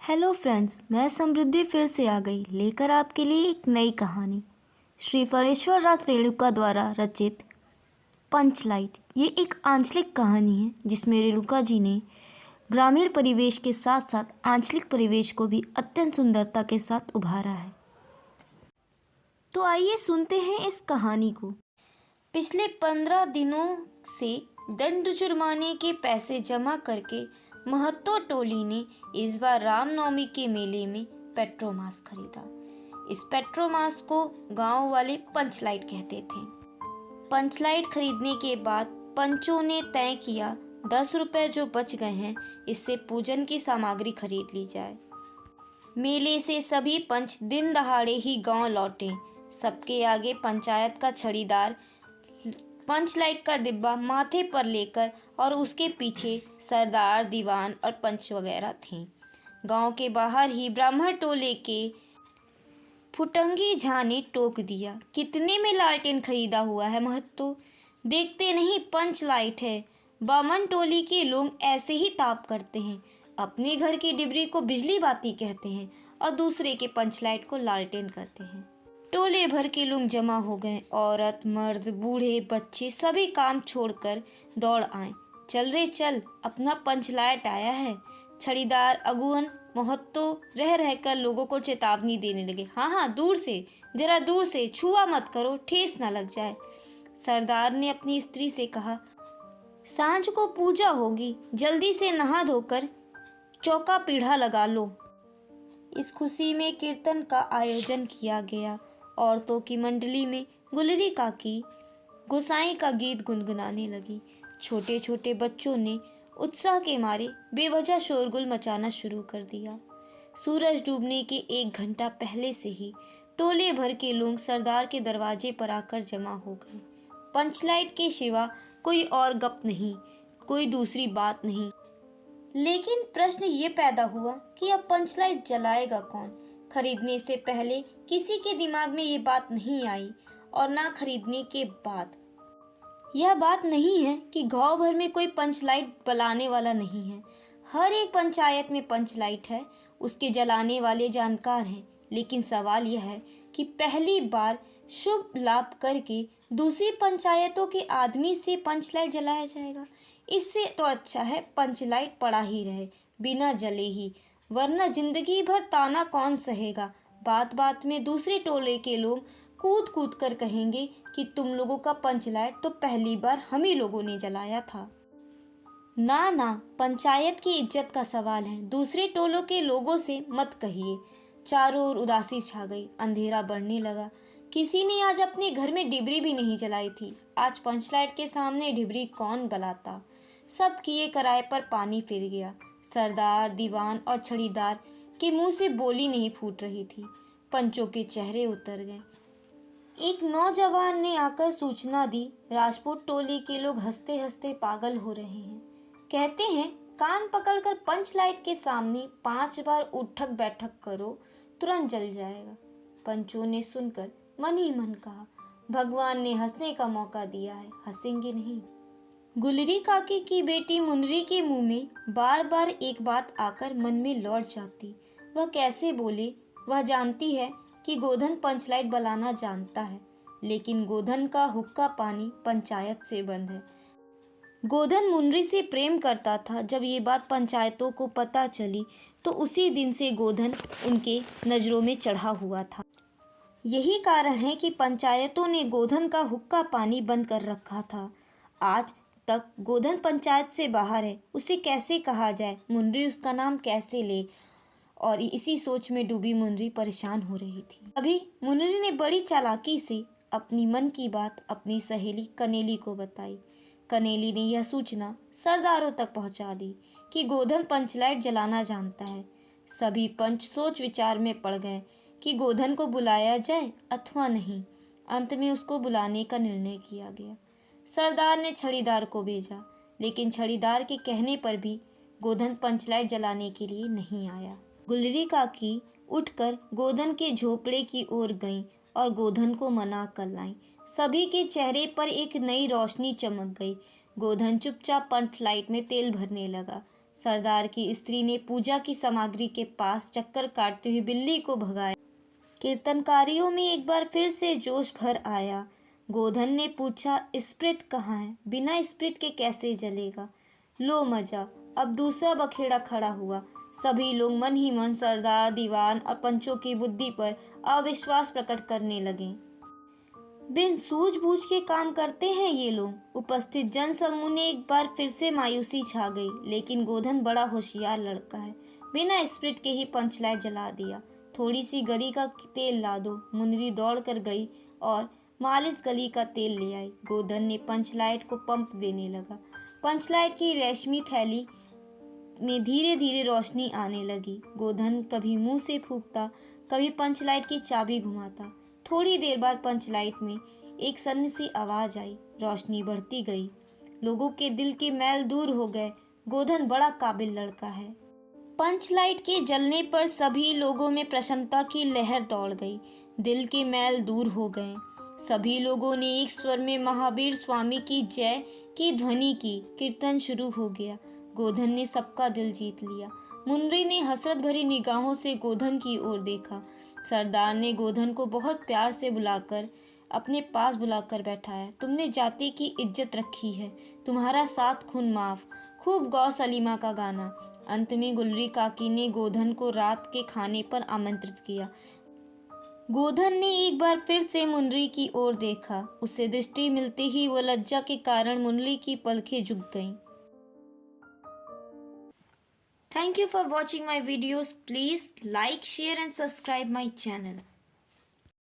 Hello friends, मैं समृद्धि फिर से आ गई लेकर आपके लिए एक नई कहानी। श्री फणेश्वर नाथ रेणुका द्वारा रचित पंचलाइट। ये एक आंचलिक कहानी है जिसमें रेणुका जी ने ग्रामीण परिवेश के साथ साथ आंचलिक परिवेश को भी अत्यंत सुंदरता के साथ उभारा है। तो आइए सुनते हैं इस कहानी को। पिछले 15 दिनों से दंड जुर्माने के पैसे जमा करके महतो टोली ने इस बार रामनवमी के मेले में पेट्रोमास खरीदा। इस पेट्रोमास को गांव वाले पंचलाइट कहते थे। पंचलाइट खरीदने के बाद पंचों ने तय किया 10 रुपए जो बच गए हैं इससे पूजन की सामग्री खरीद ली जाए। मेले से सभी पंच दिन दहाड़े ही गांव लौटे। सबके आगे पंचायत का छड़ीदार पंचलाइट का डिब्बा माथे पर लेकर और उसके पीछे सरदार, दीवान और पंच वगैरह थे। गांव के बाहर ही ब्राह्मण टोले के फुटंगी झा ने टोक दिया, कितने में लालटेन खरीदा हुआ है महतो? देखते नहीं पंचलाइट है। बामन टोली के लोग ऐसे ही ताप करते हैं, अपने घर की डिबरी को बिजली बाती कहते हैं और दूसरे के पंचलाइट को लालटेन कहते हैं। टोले भर के लोग जमा हो गए। औरत, मर्द, बूढ़े, बच्चे सभी काम छोड़कर दौड़ आए। चल रे चल, अपना पंचलाइट आया है। छड़ीदार, अगुवन, महतो रह रहकर लोगों को चेतावनी देने लगे। हाँ, दूर से, जरा दूर से, छुआ मत करो, ठेस ना लग जाए। सरदार ने अपनी स्त्री से कहा, सांझ को पूजा होगी, जल्दी से नहा धोकर चौका पीढ़ा लगा लो। इस खुशी में कीर्तन का आयोजन किया गया। औरतों की मंडली में गुलरी काकी गोसाई का गीत गुनगुनाने लगी। छोटे छोटे बच्चों ने उत्साह के मारे बेवजह शोरगुल मचाना शुरू कर दिया। सूरज डूबने के 1 घंटा पहले से ही टोले भर के लोग सरदार के दरवाजे पर आकर जमा हो गए। पंचलाइट के सिवा कोई और गप नहीं, कोई दूसरी बात नहीं। लेकिन प्रश्न ये पैदा हुआ कि अब पंचलाइट जलाएगा कौन? खरीदने से पहले किसी के दिमाग में ये बात नहीं आई और ना खरीदने के बाद। यह बात नहीं है कि गांव भर में कोई पंचलाइट जलाने वाला नहीं है। हर एक पंचायत में पंचलाइट है, उसके जलाने वाले जानकार हैं। लेकिन सवाल यह है कि पहली बार शुभ लाभ करके दूसरी पंचायतों के आदमी से पंचलाइट जलाया जाएगा। इससे तो अच्छा है पंचलाइट पड़ा ही रहे, बिना जले ही, वरना जिंदगी भर ताना कौन सहेगा। बात बात में दूसरे टोले के लोग कूद कूद कर कहेंगे कि तुम लोगों का पंचलाइट तो पहली बार हम ही लोगों ने जलाया था। ना, पंचायत की इज्जत का सवाल है, दूसरे टोलों के लोगों से मत कहिए। चारों ओर उदासी छा गई, अंधेरा बढ़ने लगा। किसी ने आज अपने घर में डिबरी भी नहीं जलाई थी। आज पंचलाइट के सामने डिबरी कौन गलाता? सब किए कराए पर पानी फिर गया। सरदार, दीवान और छड़ीदार के मुंह से बोली नहीं फूट रही थी। पंचों के चेहरे उतर गए। एक नौजवान ने आकर सूचना दी, राजपूत टोली के लोग हंसते हंसते पागल हो रहे हैं। कहते हैं कान पकड़कर पंचलाइट के सामने 5 बार उठक बैठक करो, तुरंत जल जाएगा। पंचों ने सुनकर मन ही मन कहा, भगवान ने हंसने का मौका दिया है, हंसेंगे नहीं। गुलरी काकी की बेटी मुनरी के मुंह में बार बार एक बात आकर मन में लौट जाती। वह कैसे बोले? वह जानती है कि गोधन पंचलाइट बनाना जानता है, लेकिन गोधन का हुक्का पानी पंचायत से बंद है। गोधन मुनरी से प्रेम करता था। जब ये बात पंचायतों को पता चली तो उसी दिन से गोधन उनके नज़रों में चढ़ा हुआ था। यही कारण है कि पंचायतों ने गोधन का हुक्का पानी बंद कर रखा था। आज तक गोधन पंचायत से बाहर है, उसे कैसे कहा जाए, मुनरी उसका नाम कैसे ले? और इसी सोच में डूबी मुनरी परेशान हो रही थी। अभी मुनरी ने बड़ी चालाकी से अपनी मन की बात अपनी सहेली कनेली को बताई। कनेली ने यह सूचना सरदारों तक पहुंचा दी कि गोधन पंचलाइट जलाना जानता है। सभी पंच सोच विचार में पड़ गए कि गोधन को बुलाया जाए अथवा नहीं। अंत में उसको बुलाने का निर्णय किया गया। सरदार ने छड़ीदार को भेजा, लेकिन छड़ीदार के कहने पर भी गोधन पंचलाइट जलाने के लिए नहीं आया। गुलरी काकी उठकर गोधन के झोपड़े की ओर गईं और गोधन को मना कर लाईं। सभी के चेहरे पर एक नई रोशनी चमक गई। गोधन चुपचाप पंचलाइट में तेल भरने लगा। सरदार की स्त्री ने पूजा की सामग्री के पास चक्कर काटते हुए बिल्ली को भगाया। कीर्तनकारियों में एक बार फिर से जोश भर आया। गोधन ने पूछा, स्प्रिट कहाँ है? बिना स्प्रिट के कैसे जलेगा? लो मजा। अब दूसरा बखेड़ा खड़ा हुआ। सभी लोग मन ही मन सरदार, दीवान और पंचों की बुद्धि पर अविश्वास प्रकट करने लगे। बिन सूझबूझ के काम करते हैं ये लोग। उपस्थित जन समूह ने एक बार फिर से मायूसी छा गई। लेकिन गोधन बड़ा होशियार लड़का है, बिना स्प्रिट के ही पंचलाइट जला दिया। थोड़ी सी गली का तेल ला दो। मुनरी दौड़ कर गई और मालिश गली का तेल ले आई। गोधन ने पंचलाइट को पंप देने लगा। पंचलाइट की रेशमी थैली में धीरे धीरे रोशनी आने लगी। गोधन कभी मुंह से फूंकता, कभी पंचलाइट की चाबी घुमाता। थोड़ी देर बाद पंचलाइट में एक सन्न सी आवाज आई। रोशनी बढ़ती गई। लोगों के दिल के मैल दूर हो गए। गोधन बड़ा काबिल लड़का है। पंचलाइट के जलने पर सभी लोगों में प्रसन्नता की लहर दौड़ गई। दिल के मैल दूर हो गए। सभी लोगों ने एक स्वर में महावीर स्वामी की जय की ध्वनि की। कीर्तन शुरू हो गया। गोधन ने सबका दिल जीत लिया। मुनरी ने हसरत भरी निगाहों से गोधन की ओर देखा। सरदार ने गोधन को बहुत प्यार से बुलाकर अपने पास बुलाकर बैठाया। तुमने जाति की इज्जत रखी है, तुम्हारा साथ खून माफ। खूब गौ सलीमा का गाना। अंत में गुलरी काकी ने गोधन को रात के खाने पर आमंत्रित किया। गोधन ने एक बार फिर से मुनरी की ओर देखा। उसे दृष्टि मिलते ही वो लज्जा के कारण मुनरी की पलकें झुक गईं। Thank you for watching my videos. Please like, share and subscribe my channel.